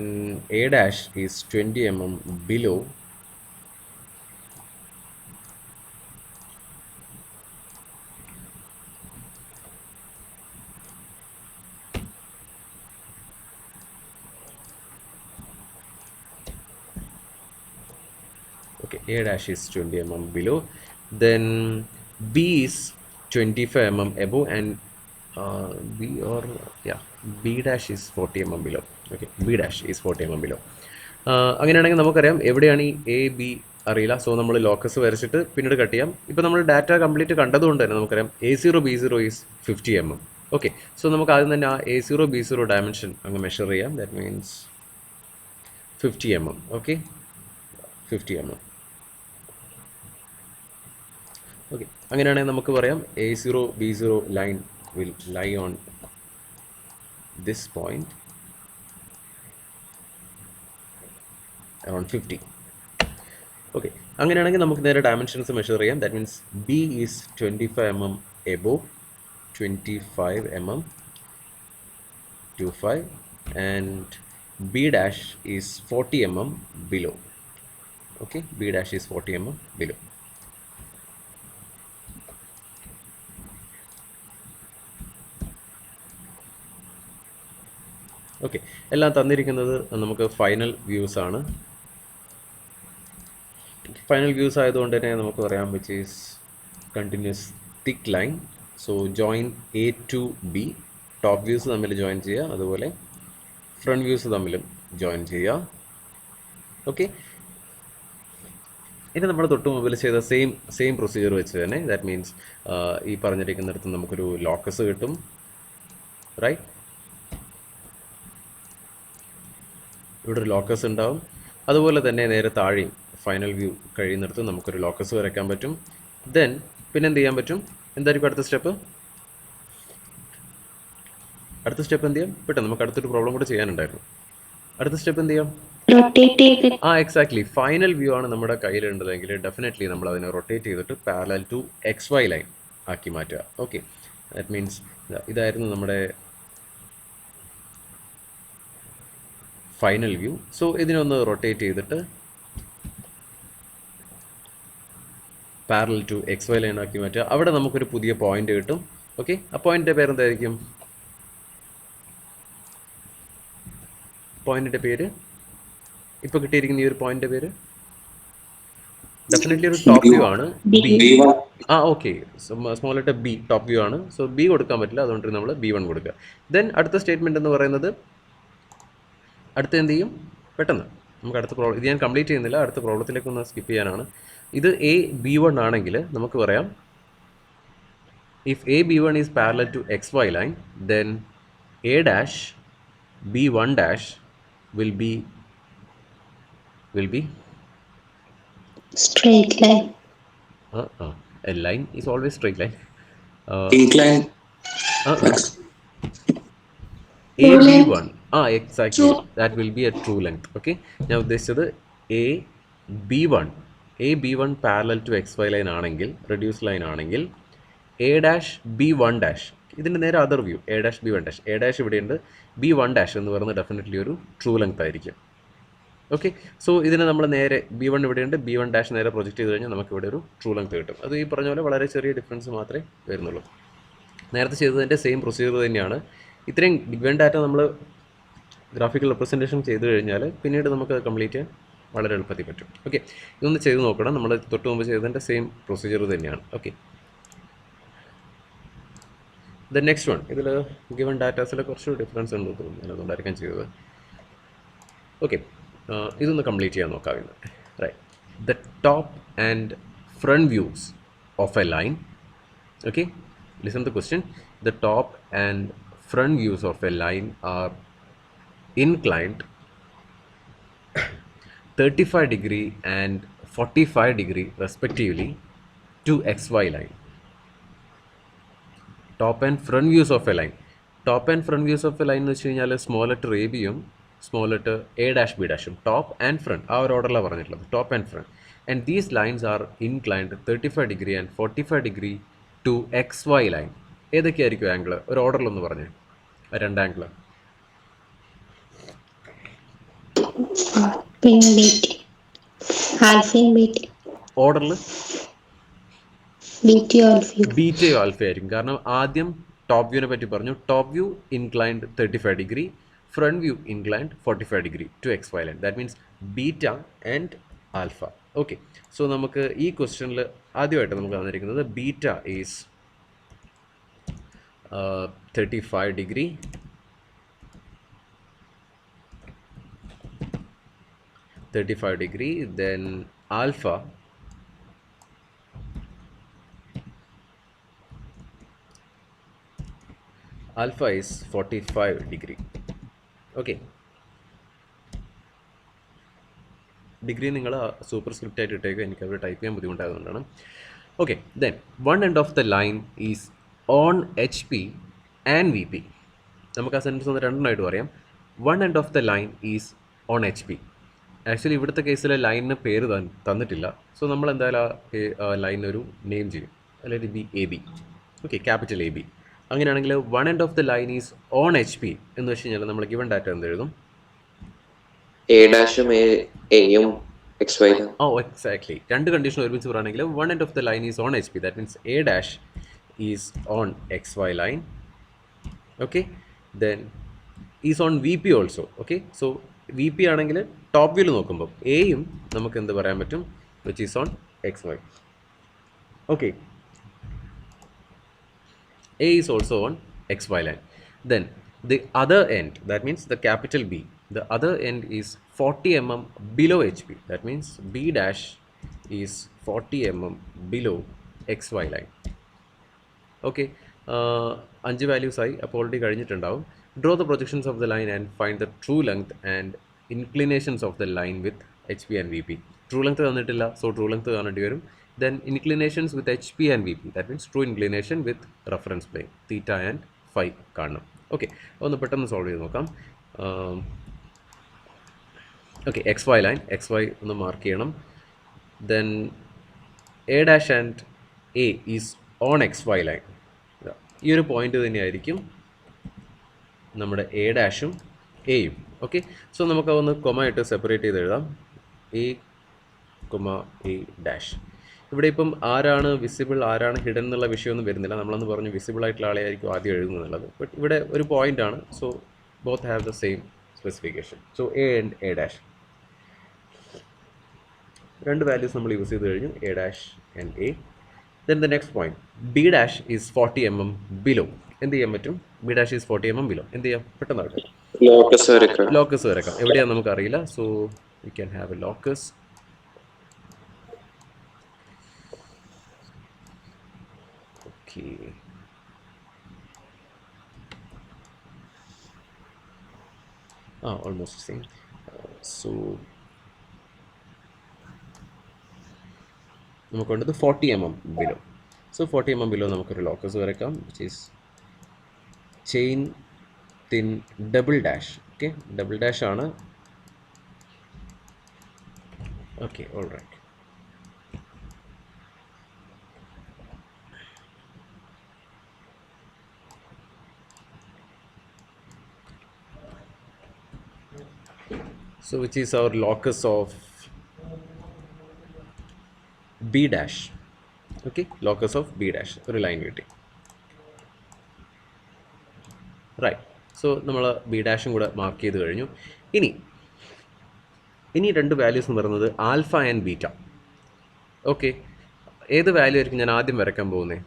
A dash is 20 mm below, okay, A dash is 20 mm below, then B is 25 mm above, and B or yeah, B dash is 40 mm below. Okay, B dash is 40 mm below. അങ്ങനെയാണെങ്കിൽ നമുക്കറിയാം എവിടെയാണ് ഈ A B അറിയില്ല. So നമ്മൾ locus വരച്ചിട്ട് പിന്നീട് cut ചെയ്യാം. ഇപ്പോൾ നമ്മൾ ഡാറ്റ കംപ്ലീറ്റ് കണ്ടതുകൊണ്ട് തന്നെ നമുക്കറിയാം A0 B0 is 50 mm. Okay, so നമുക്ക് ആദ്യം തന്നെ ആ A0 B0 ഡയമെൻഷൻ അങ്ങ് മെഷർ ചെയ്യാം. That means 50 mm. Okay, 50 mm. Okay, അങ്ങനെയാണെങ്കിൽ നമുക്ക് പറയാം A0 B0 line will lie on this point around 50. Okay, അങ്ങനെയാണെങ്കിൽ നമുക്ക് നേരെ ഡയമെൻഷൻസ് മെഷർ ചെയ്യാം. That means B is 25 mm above, 25 mm 25, and B dash is 40 mm below. Okay, B dash is 40 mm below. Okay, എല്ലാം തന്നിരിക്കുന്നത് നമുക്ക് final views ആണ്. Final views ആയതുകൊണ്ട് തന്നെ നമുക്ക് പറയാം which is continuous thick line. So join A to B, top views തമ്മിൽ join ചെയ്യുക, അതുപോലെ ഫ്രണ്ട് വ്യൂസ് തമ്മിലും ജോയിൻ ചെയ്യുക. ഓക്കെ, ഇനി നമ്മൾ തൊട്ട് മുമ്പിൽ ചെയ്ത സെയിം പ്രൊസീജിയർ വെച്ച് തന്നെ, ദാറ്റ് മീൻസ് ഈ പറഞ്ഞിരിക്കുന്നിടത്ത് നമുക്കൊരു ലോക്കസ് കിട്ടും, റൈറ്റ്? ഇവിടെ ഒരു ലോക്കസ് ഉണ്ടാവും. അതുപോലെ തന്നെ നേരെ താഴെയും ഫൈനൽ വ്യൂ കഴിയുന്നിടത്ത് നമുക്കൊരു ലോക്കസ് വരയ്ക്കാൻ പറ്റും. ദെൻ പിന്നെ എന്ത് ചെയ്യാൻ പറ്റും? എന്തായിരിക്കും അടുത്ത സ്റ്റെപ്പ്? എന്ത് ചെയ്യാം? പെട്ടെന്ന് നമുക്ക് അടുത്തൊരു പ്രോബ്ലം കൂടെ ചെയ്യാനുണ്ടായിരുന്നു. അടുത്ത സ്റ്റെപ്പ് എന്ത് ചെയ്യാം? റൊട്ടേറ്റ് ചെയ്ത് എക്സാക്ട്ലി. ഫൈനൽ വ്യൂ ആണ് നമ്മുടെ കയ്യിലുണ്ടതെങ്കിൽ ഡെഫിനറ്റ്ലി നമ്മൾ അതിനെ റൊട്ടേറ്റ് ചെയ്തിട്ട് പാരലൽ ടു XY ലൈൻ ആക്കി മാറ്റുക. ഓക്കെ, ദാറ്റ് മീൻസ് ഇതായിരുന്നു നമ്മുടെ ഫൈനൽ വ്യൂ. സോ ഇതിനൊന്ന് റൊട്ടേറ്റ് ചെയ്തിട്ട് പാരലൽ ടു XY ലൈൻ ആക്കി മാറ്റുക. അവിടെ നമുക്കൊരു പുതിയ പോയിന്റ് കിട്ടും. ഓക്കെ, ആ പോയിന്റിൻ്റെ പേരെന്തായിരിക്കും? പോയിന്റിൻ്റെ പേര് ഇപ്പോൾ കിട്ടിയിരിക്കുന്ന ഈ ഒരു പോയിന്റിൻ്റെ പേര് ഡെഫിനറ്റ്ലി ഒരു ടോപ്പ് വ്യൂ ആണ്. Okay, small letter B top view ആണ്. സോ B കൊടുക്കാൻ പറ്റില്ല, അതുകൊണ്ട് നമ്മൾ B1 കൊടുക്കുക. ദെൻ അടുത്ത സ്റ്റേറ്റ്മെൻറ്റ് എന്ന് പറയുന്നത്, അടുത്ത എന്ത് ചെയ്യും? പെട്ടെന്ന് നമുക്ക് അടുത്ത പ്രോബ്ലം, ഇത് ഞാൻ കംപ്ലീറ്റ് ചെയ്യുന്നില്ല, അടുത്ത പ്രോബ്ലത്തിലേക്ക് ഒന്ന് സ്കിപ്പ് ചെയ്യാനാണ്. ഇത് AB1 ആണെങ്കിൽ നമുക്ക് പറയാം, if AB1 is parallel to XY line, then A' B1' will be straight line. A line is always straight line. Incline. AB1 exactly, that will be a true length. Okay, ഞാൻ ഉദ്ദേശിച്ചത് AB1 parallel to XY line ആണെങ്കിൽ, reduce line ആണെങ്കിൽ, A' B1' ഇതിൻ്റെ നേരെ other view, A' B1', A' ഇവിടെയുണ്ട്, B1' എന്ന് പറയുന്നത് definitely ഒരു ട്രൂ ലെങ്ത് ആയിരിക്കും. ഓക്കെ, സോ ഇതിനെ നമ്മൾ നേരെ B1 ഇവിടെയുണ്ട്, B1' നേരെ പ്രൊജക്റ്റ് ചെയ്ത് കഴിഞ്ഞാൽ നമുക്ക് ഇവിടെ ഒരു ട്രൂ ലെങ്ത് കിട്ടും. അത് ഈ പറഞ്ഞ പോലെ വളരെ ചെറിയ ഡിഫറൻസ് മാത്രമേ വരുന്നുള്ളൂ. നേരത്തെ ചെയ്തതിൻ്റെ സെയിം പ്രൊസീജിയർ തന്നെയാണ്. ഇത്രയും ഗിവൻ ഡാറ്റ നമ്മൾ ഗ്രാഫിക്കൽ റെപ്രസെൻറ്റേഷൻ ചെയ്ത് കഴിഞ്ഞാൽ പിന്നീട് നമുക്ക് അത് കംപ്ലീറ്റ് ചെയ്യാൻ വളരെ എളുപ്പത്തിൽ പറ്റും. ഓക്കെ, ഇതൊന്ന് ചെയ്ത് നോക്കണം. നമ്മൾ തൊട്ട് മുമ്പ് ചെയ്തതിൻ്റെ സെയിം പ്രൊസീജിയർ തന്നെയാണ്. ഓക്കെ, ദ നെക്സ്റ്റ് വൺ, ഇതിൽ ഗിവൺ ഡാറ്റാസിൽ കുറച്ച് ഡിഫറൻസ് ഉണ്ട് തോന്നുന്നു, ഞാൻ അതുകൊണ്ടായിരിക്കാം ചെയ്തത്. ഓക്കെ, ഇതൊന്ന് കംപ്ലീറ്റ് ചെയ്യാൻ നോക്കാം ഇന്ന്. Right, the top and front views of a line. Okay, listen the question. The top and front views of a line are inclined 35 degree and 45 degree respectively to XY line. Top and front views of a line. Top and front views of a line എന്ന് വെച്ച് കഴിഞ്ഞാൽ small letter AB small letter A', top and front, ആ ഒരു ഓർഡറിലാണ് പറഞ്ഞിട്ടുള്ളത്, top and front. And these lines are inclined 35 degree and 45 degree to XY line. ഏതൊക്കെയായിരിക്കും angle? ഒരു ഓർഡറിലൊന്ന് പറഞ്ഞേ, രണ്ട് ആംഗിൾ. ഓർഡറിൽ ബീറ്റയോ ആൽഫ ആയിരിക്കും. കാരണം ആദ്യം ടോപ്പ് വ്യൂവിനെ പറ്റി പറഞ്ഞു. Top view inclined 35 degree, front view inclined 45 degree to XY line. That means beta and alpha. Okay, so നമുക്ക് ഈ ക്വസ്റ്റ്യനിൽ ആദ്യമായിട്ട് നമുക്ക് തന്നിരിക്കുന്നത് beta is 35 degree, then alpha is 45 degree. Okay, degree നിങ്ങൾ സൂപ്പർ സ്ക്രിപ്റ്റ് ആയിട്ട് ഇട്ടേക്കുക, എനിക്ക് അവിടെ ടൈപ്പ് ചെയ്യാൻ ബുദ്ധിമുട്ടായതുകൊണ്ടാണ്. Okay, then one end of the line is on HP and VP. നമുക്ക് ആ സെൻറ്റൻസ് ഒന്ന് രണ്ടെണ്ണമായിട്ട് പറയാം. One end of the line is on HP. Actually ഇവിടുത്തെ കേസിൽ ലൈനിന് പേര് തന്നിട്ടില്ല. സോ നമ്മൾ എന്തായാലും ആ ലൈനൊരു നെയിം ചെയ്യും, അല്ലെങ്കിൽ AB. Okay, capital AB. അങ്ങനെയാണെങ്കിൽ one end of the line is on HP എന്ന് വെച്ച് കഴിഞ്ഞാൽ നമ്മൾ ഗിവൺ ഡാറ്റ എന്ത് എഴുതും? എക്സാക്ട്ലി. രണ്ട് കണ്ടീഷൻ ഒരുമിച്ച് പറയുകയാണെങ്കിൽ one end of the line is on HP, that means A' is on XY line. Okay, then is on V P also. Okay, so V P ആണെങ്കിൽ ടോപ്പ് വ്യൂവിൽ നോക്കുമ്പോൾ എയും നമുക്ക് എന്ത് പറയാൻ പറ്റും, which is on X Y. Okay, A is also on xy line. Then the other end, that means the capital B, the other end is 40 mm below HP. That means B dash is 40 mm below xy line. Okay, 5 values ആയി. അപ്പോൾ already കഴിഞ്ഞിട്ടുണ്ടാവും. Draw the projections of the line and find the true length and inclinations of the line with HP and VP. True length തന്നിട്ടില്ല, so true length കാണേണ്ടി വരും. Then inclinations with HP and VP, that means true inclination with reference plane theta and phi കാണണം. Okay, ഒന്ന് പെട്ടെന്ന് solve ചെയ്ത് നോക്കാം. Okay, X Y line, X Y ഒന്ന് mark ചെയ്യണം. Then A dash and A is on X Y line. ഈ ഒരു point തന്നെയായിരിക്കും നമ്മുടെ എ ഡാഷും എയും. ഓക്കെ, സോ നമുക്കതൊന്ന് കൊമ ഇട്ട് സെപ്പറേറ്റ് ചെയ്ത് എഴുതാം. A comma A dash. ഇവിടെ ഇപ്പം ആരാണ് വിസിബിൾ ആരാണ് ഹിഡൻ എന്നുള്ള വിഷയമൊന്നും വരുന്നില്ല. നമ്മളന്ന് പറഞ്ഞു വിസിബിൾ ആയിട്ടുള്ള ആളെയായിരിക്കും ആദ്യം എഴുതുന്നുള്ളത്. ബട്ട് ഇവിടെ ഒരു പോയിന്റ് ആണ്, so both have the same specification. So A and A dash, രണ്ട് വാല്യൂസ് നമ്മൾ യൂസ് ചെയ്ത് കഴിഞ്ഞു, A dash and A. Then the next point B dash is 40 mm below. എന്ത് ചെയ്യാൻ പറ്റും? B dash is 40 mm below. എന്ത് ചെയ്യാം? പെട്ടെന്നായിട്ട് locus വരക്കാം. എവിടെയാണെന്ന് നമുക്കറിയില്ല, so we can have A locus. Okay. Almost same. So നമുക്ക് വേണ്ടത് 40 mm below. So 40 mm below നമുക്കൊരു ലോക്കസ് വരക്കാം, which is chain thin double dash. Okay, double dash ആണ്. Okay, all right. So which is our locus of B dash. Okay, locus of B dash, ഒരു line കിട്ടി. Right, so നമ്മൾ B ഡാഷും കൂടെ mark ചെയ്ത് കഴിഞ്ഞു. ഇനി രണ്ട് വാല്യൂസ് എന്ന് പറയുന്നത് ആൽഫ ആൻഡ് ബീറ്റ. ഓക്കെ, ഏത് വാല്യൂ ആയിരിക്കും ഞാൻ ആദ്യം വരയ്ക്കാൻ പോകുന്നത്?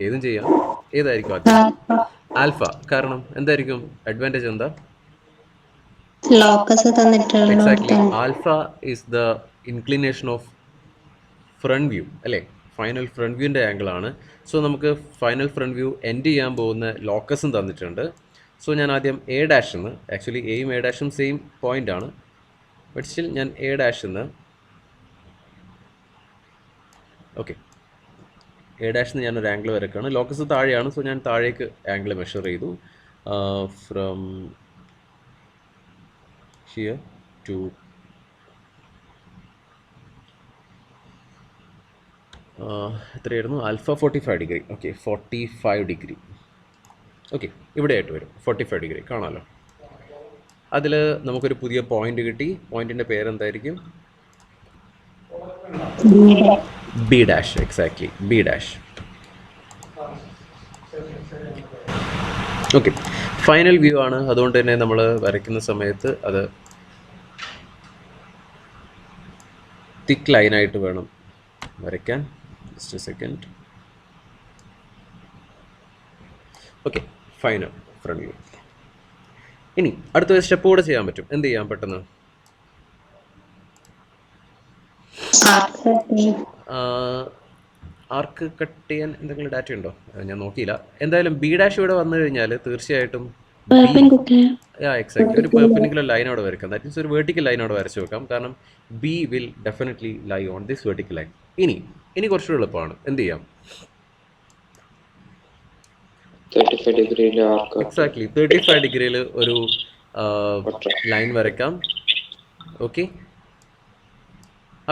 ഏതും ചെയ്യാം. ഏതായിരിക്കും ആദ്യം? ആൽഫ. കാരണം എന്തായിരിക്കും അഡ്വാൻറ്റേജ്? എന്താ? ലോക്കസ് തന്നിട്ടുള്ള exactly, alpha is the inclination of front view അല്ലേ, ഫൈനൽ ഫ്രണ്ട് വ്യൂവിൻ്റെ ആംഗിൾ ആണ്. സോ നമുക്ക് ഫൈനൽ ഫ്രണ്ട് വ്യൂ എൻഡ് ചെയ്യാൻ പോകുന്ന ലോക്കസും തന്നിട്ടുണ്ട്. സോ ഞാൻ ആദ്യം എ ഡാഷ് എന്ന്, ആക്ച്വലി എയും എ ഡാഷും സെയിം പോയിന്റ് ആണ്, ബട്ട് സ്റ്റിൽ ഞാൻ എ ഡാഷ് എന്ന്, ഓക്കെ, എ ഡാഷ് എന്ന് ഞാനൊരു ആംഗിൾ വരയ്ക്കുകയാണ്. ലോക്കസ് താഴെയാണ്, സോ ഞാൻ താഴേക്ക് ആംഗിൾ മെഷർ ചെയ്തു. ഫ്രം here to എത്രയായിരുന്നു? Alpha 45 degree. Okay, 45 degree. Okay, ഇവിടെ ആയിട്ട് വരും 45 ഡിഗ്രി, കാണാമല്ലോ. അതിൽ നമുക്കൊരു പുതിയ പോയിന്റ് കിട്ടി. പോയിന്റിൻ്റെ പേരെന്തായിരിക്കും? B dash. Exactly, B dash. Okay, final view ആണ്, അതുകൊണ്ട് തന്നെ നമ്മൾ വരയ്ക്കുന്ന സമയത്ത് അത് തിക്ക് ലൈനായിട്ട് വേണം വരയ്ക്കാൻ. Just a second. Okay, final front view. ഇനി അടുത്ത സ്റ്റെപ്പ് കൂടെ ചെയ്യാൻ പറ്റും. എന്ത് ചെയ്യാം പെട്ടെന്ന്? ആർക്ക് കട്ട് ചെയ്യാൻ എന്തെങ്കിലും ഡാറ്റ ഉണ്ടോ? ഞാൻ നോക്കിയില്ല. എന്തായാലും ബി ഡാഷ് ഇവിടെ വന്നു കഴിഞ്ഞാൽ തീർച്ചയായിട്ടും എക്സാക്ട് ഒരു പെർപെൻഡിക്കുലർ ലൈൻ അവിടെ വരയ്ക്കാം. ദാറ്റ് മീൻസ് ഒരു വെർട്ടിക്കൽ ലൈൻ അവിടെ വരച്ച് വെക്കാം. കാരണം B will definitely lie on this vertical line. ഇനി കുറച്ചുകൂടെ എളുപ്പമാണ്. എന്ത് ചെയ്യാം? എക്സാക്ട്ലി 35 ഡിഗ്രിയിൽ ഒരു ലൈൻ വരയ്ക്കാം. ഓക്കെ,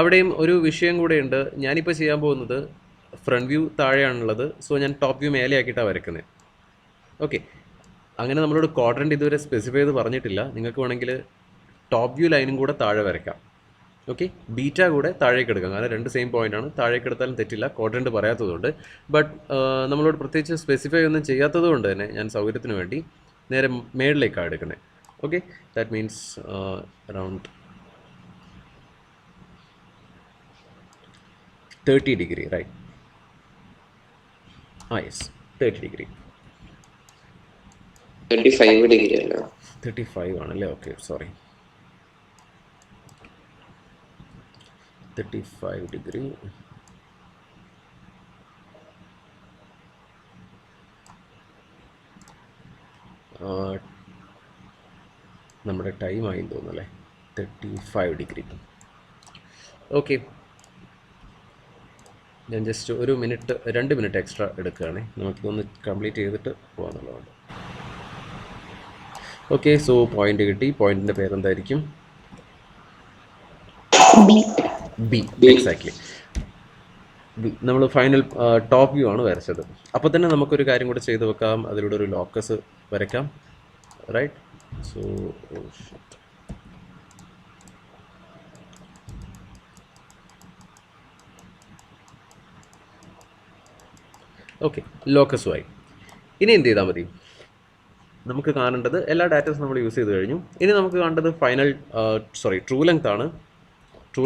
അവിടെയും ഒരു വിഷയം കൂടെയുണ്ട്. ഞാനിപ്പോൾ ചെയ്യാൻ പോകുന്നത് ഫ്രണ്ട് വ്യൂ താഴെയാണുള്ളത്, സോ ഞാൻ ടോപ്പ് വ്യൂ മേലെ ആക്കിയിട്ടാണ് വരയ്ക്കുന്നത്. ഓക്കെ, അങ്ങനെ നമ്മളോട് ക്വാഡ്രൻറ്റ് ഇതുവരെ സ്പെസിഫൈ ചെയ്ത് പറഞ്ഞിട്ടില്ല. നിങ്ങൾക്ക് വേണമെങ്കിൽ ടോപ്പ് വ്യൂ ലൈനും കൂടെ താഴെ വരയ്ക്കാം. ഓക്കെ, ബീറ്റ കൂടെ താഴേക്ക് എടുക്കാം. കാരണം രണ്ട് സെയിം പോയിന്റ് ആണ്. താഴേക്ക് എടുത്താലും തെറ്റില്ല, ക്വാഡ്രൻറ്റ് പറയാത്തതുകൊണ്ട്. ബട്ട് നമ്മളോട് പ്രത്യേകിച്ച് സ്പെസിഫൈ ഒന്നും ചെയ്യാത്തത് കൊണ്ട് തന്നെ ഞാൻ സൗകര്യത്തിന് വേണ്ടി നേരെ മേളിലേക്കാണ് എടുക്കുന്നത്. Okay, that means around 30 degree, right? Yes, 30 degree. 35 degree അല്ല, 35 ആണല്ലേ? Okay, sorry. 35 ഡിഗ്രി. നമ്മുടെ ടൈം ആയി തോന്നുന്നല്ലേ? 35 ഡിഗ്രി. ഓക്കെ, ഞാൻ ജസ്റ്റ് 2 മിനിറ്റ് എക്സ്ട്രാ എടുക്കുകയാണേ. നമുക്കിതൊന്ന് കംപ്ലീറ്റ് ചെയ്തിട്ട് പോകാമെന്നുള്ളതാണ്. ഓക്കെ, സോ പോയിന്റ് കിട്ടി. പോയിന്റിൻ്റെ പേരെന്തായിരിക്കും? ബി. Exactly, B. നമ്മൾ ഫൈനൽ ടോപ്പ് വ്യൂ ആണ് വരച്ചത്. അപ്പോൾ തന്നെ നമുക്കൊരു കാര്യം കൂടെ ചെയ്ത് വെക്കാം. അതിലൂടെ ഒരു ലോക്കസ് വരയ്ക്കാം, റൈറ്റ്? So okay, ലോക്കസുമായി. ഇനി എന്ത് ചെയ്താൽ മതി? നമുക്ക് കാണേണ്ടത് എല്ലാ ഡാറ്റാസും നമ്മൾ യൂസ് ചെയ്ത് കഴിഞ്ഞു. ഇനി നമുക്ക് കാണേണ്ടത് ട്രൂ ലെങ്ത് ആണ്. ട്രൂ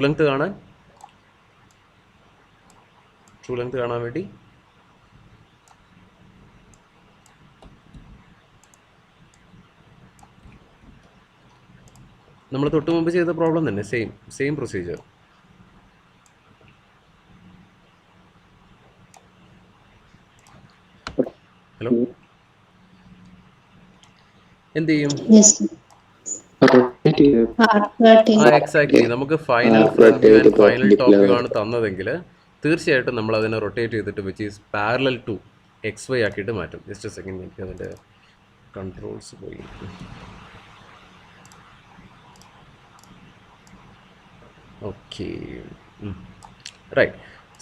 ലെങ്ത് കാണാൻ വേണ്ടി നമ്മൾ തൊട്ട് മുമ്പ് ചെയ്ത പ്രോബ്ലം തന്നെ, സെയിം പ്രൊസീജിയർ. ഹലോ, എന്ത് ചെയ്യും? എക്സാക്ട്ലി. നമുക്ക് final front view and final top view ആണ് തന്നതെങ്കിൽ തീർച്ചയായിട്ടും നമ്മൾ അതിനെ റൊട്ടേറ്റ് ചെയ്തിട്ട് which is parallel to XY ആക്കിയിട്ട് മാറ്റും. ജസ്റ്റ് സെക്കൻഡ്, എനിക്ക് അതിൻ്റെ കൺട്രോൾസ് പോയി. Okay, right.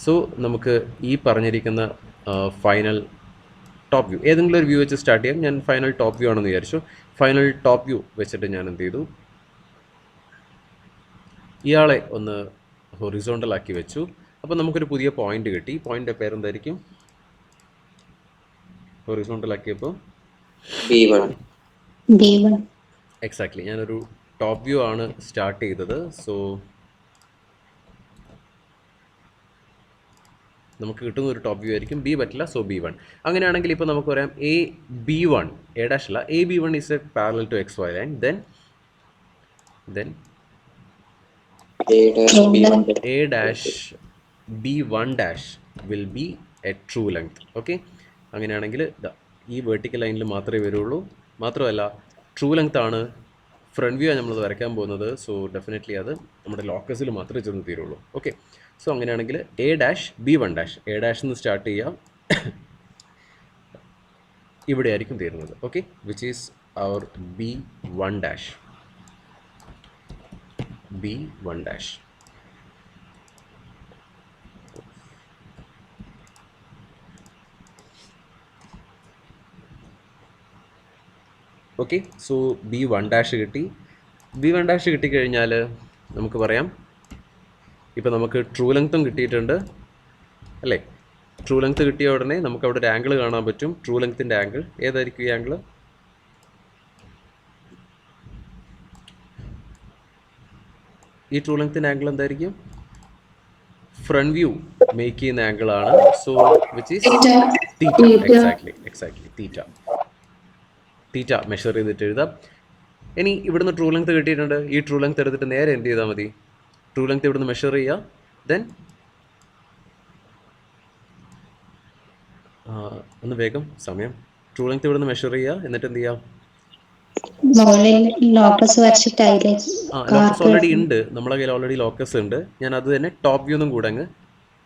സോ നമുക്ക് ഈ പറഞ്ഞിരിക്കുന്ന ഫൈനൽ ടോപ്പ് വ്യൂ ഏതെങ്കിലും ഒരു വ്യൂ വെച്ച് സ്റ്റാർട്ട് ചെയ്യാം. ഞാൻ ഫൈനൽ ടോപ്പ് വ്യൂ ആണെന്ന് വിചാരിച്ചു. ഫൈനൽ ടോപ്പ് വ്യൂ വെച്ചിട്ട് ഞാൻ എന്ത് ചെയ്തു? ഇയാളെ ഒന്ന് ഹൊറിസോണ്ടൽ ആക്കി വെച്ചു. അപ്പോൾ നമുക്കൊരു പുതിയ പോയിന്റ് കിട്ടി. പോയിന്റ് പേരെന്തായിരിക്കും? ഹൊറിസോണ്ടൽ ആക്കിയപ്പോൾ B1. എക്സാക്ട്ലി, ഞാനൊരു ടോപ്പ് വ്യൂ ആണ് സ്റ്റാർട്ട് ചെയ്തത്. സോ നമുക്ക് കിട്ടുന്ന ഒരു ടോപ്പ് വ്യൂ ആയിരിക്കും. ബി പറ്റില്ല, സോ B1. അങ്ങനെയാണെങ്കിൽ ഇപ്പോൾ നമുക്ക് പറയാം AB1, A' അല്ല, AB1 is a parallel to XY line. Then A'(B1' will be a true length. Okay, അങ്ങനെയാണെങ്കിൽ ഈ വെർട്ടിക്കൽ ലൈനിൽ മാത്രമേ വരുള്ളൂ. മാത്രമല്ല ട്രൂ ലെങ്ത് ആണ്, ഫ്രണ്ട് വ്യൂ ആണ് നമ്മളത് വരയ്ക്കാൻ പോകുന്നത്. സോ ഡെഫിനറ്റ്ലി അത് നമ്മുടെ ലോക്കസിൽ മാത്രമേ ചെന്ന് തീരുള്ളൂ. ഓക്കെ, സോ അങ്ങനെയാണെങ്കിൽ A'(B1', A' എന്ന് സ്റ്റാർട്ട് ചെയ്യാം, ഇവിടെ ആയിരിക്കും തീരുന്നത്. Okay, which is our B1'. Okay, so B1' കിട്ടി. B1' കിട്ടിക്കഴിഞ്ഞാൽ നമുക്ക് പറയാം, ഇപ്പോൾ നമുക്ക് ട്രൂ ലെങ്ത്തും കിട്ടിയിട്ടുണ്ട് അല്ലേ? ട്രൂ ലെങ്ത്ത് കിട്ടിയ ഉടനെ നമുക്ക് അവിടെ ഒരു ആംഗിൾ കാണാൻ പറ്റും. ട്രൂ ലെങ്ത്തിൻ്റെ ആംഗിൾ ഏതായിരിക്കും? ഈ ആംഗിൾ ഈ ട്രൂ ലെങ്ത്തിൻ്റെ ആംഗിൾ എന്തായിരിക്കും? ഫ്രണ്ട് വ്യൂ മേക്ക് ചെയ്യുന്ന ആംഗിൾ ആണ്. So which is theta. Exactly theta measure ചെയ്തിട്ട് എഴുതാം. ഇനി ഇവിടുന്ന് ട്രൂ ലെങ്ത് കിട്ടിയിട്ടുണ്ട്. ഈ ട്രൂ ലെങ്ത് എടുത്തിട്ട് നേരെ എന്ത് ചെയ്താൽ മതി? ട്രൂ ലെങ്ത് ഇവിടുന്ന് മെഷർ ചെയ്യുക. ദെൻ ഒന്ന് വേഗം സമയം. ട്രൂ ലെങ്ത് ഇവിടുന്ന് മെഷർ ചെയ്യുക, എന്നിട്ട് എന്ത് ചെയ്യാം? ലോക്കസ് വരച്ചിട്ടായില്ലേ? ലോക്കസ് ഓൾറെഡി ഉണ്ട്, നമ്മളെ കയ്യിൽ ഓൾറെഡി ലോക്കസ് ഉണ്ട്. ഞാൻ അത് തന്നെ ടോപ്പ് വ്യൂ ഒന്നും കൂടെ അങ്ങ്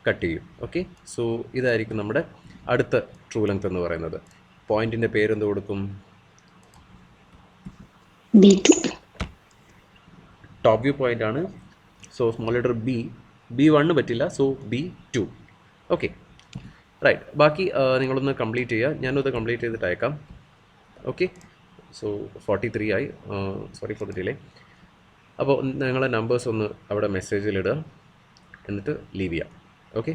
കട്ട് ചെയ്യും. ഓക്കെ, സോ ഇതായിരിക്കും നമ്മുടെ അടുത്ത ട്രൂ ലെങ്ത് എന്ന് പറയുന്നത്. പോയിന്റിൻ്റെ പേരെന്ത് കൊടുക്കും? B2. ടോപ്പ് വ്യൂ പോയിന്റ് ആണ്. സോ സ്മോൾ ലെറ്റർ B1 പറ്റില്ല, സോ B2. Okay, right. ബാക്കി നിങ്ങളൊന്ന് കംപ്ലീറ്റ് ചെയ്യുക. ഞാനത് കംപ്ലീറ്റ് ചെയ്തിട്ട് അയക്കാം. ഓക്കെ, സോ 43 ആയി. Sorry for the delay. അപ്പോൾ നിങ്ങളെ നമ്പേഴ്സ് ഒന്ന് അവിടെ മെസ്സേജിലിടുക, എന്നിട്ട് ലീവ് ചെയ്യാം. ഓക്കെ.